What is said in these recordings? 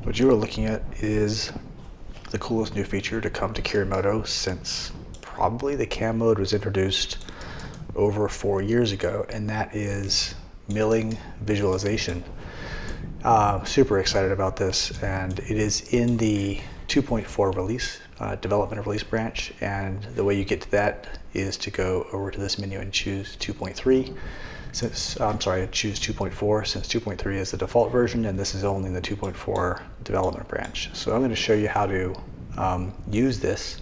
What you are looking at is the coolest new feature to come to Kiri Moto since probably the cam mode was introduced over 4 years ago, and that is milling visualization. Super excited about this, and it is in the 2.4 release, development release branch, and the way you get to that is to go over to this menu and choose 2.3. Choose 2.4 since 2.3 is the default version, and this is only in the 2.4 development branch. So I'm going to show you how to use this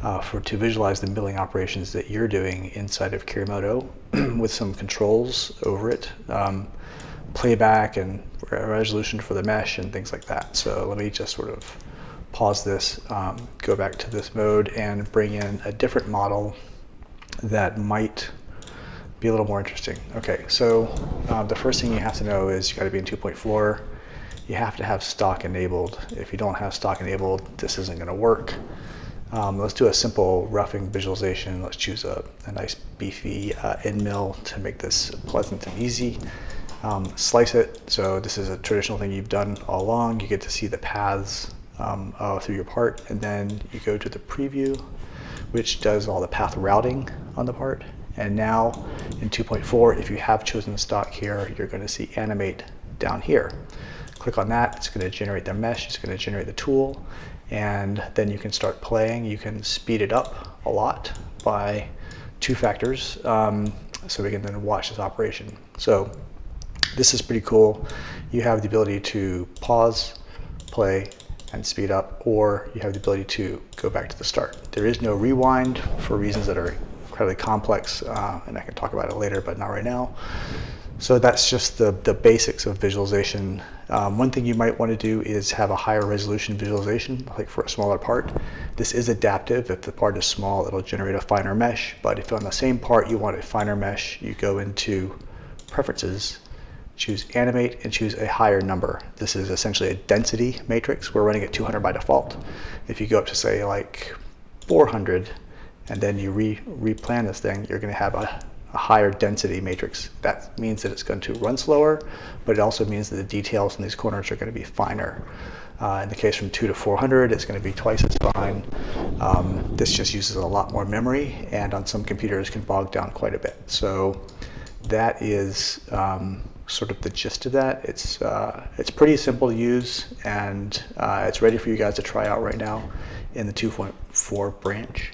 to visualize the milling operations that you're doing inside of Kiri Moto with some controls over it, playback and resolution for the mesh and things like that. So let me just sort of pause this, go back to this mode and bring in a different model that might be a little more interesting. Okay, so the first thing you have to know is you got to be in 2.4. You have to have stock enabled. If you don't have stock enabled, this isn't going to work. Let's do a simple roughing visualization. Let's choose a nice beefy end mill to make this pleasant and easy. Slice it. So this is a traditional thing you've done all along. You get to see the paths through your part, and then you go to the preview, which does all the path routing on the part. And now in 2.4, if you have chosen the stock here, you're going to see animate down here. Click on that. It's going to generate the mesh. It's going to generate the tool. And then you can start playing. You can speed it up a lot by 2 factors. So we can then watch this operation. So this is pretty cool. You have the ability to pause, play, and speed up, or you have the ability to go back to the start. There is no rewind for reasons that are incredibly complex, and I can talk about it later, but not right now. So that's just the basics of visualization. One thing you might want to do is have a higher resolution visualization, like for a smaller part. This is adaptive. If the part is small, it'll generate a finer mesh, but if on the same part you want a finer mesh, you go into Preferences, choose Animate, and choose a higher number. This is essentially a density matrix. We're running at 200 by default. If you go up to say like 400, and then you replan this thing, you're going to have a higher density matrix. That means that it's going to run slower, but it also means that the details in these corners are going to be finer. In the case from 2 to 400, it's going to be twice as fine. This just uses a lot more memory, and on some computers can bog down quite a bit. So that is sort of the gist of that. It's pretty simple to use, and it's ready for you guys to try out right now in the 2.4 branch.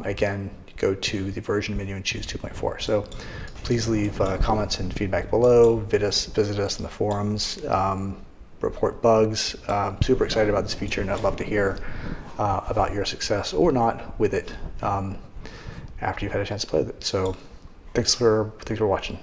Again, go to the version menu and choose 2.4. So please leave comments and feedback below. Visit us in the forums. Report bugs. Super excited about this feature, and I'd love to hear about your success or not with it after you've had a chance to play with it. So thanks for watching.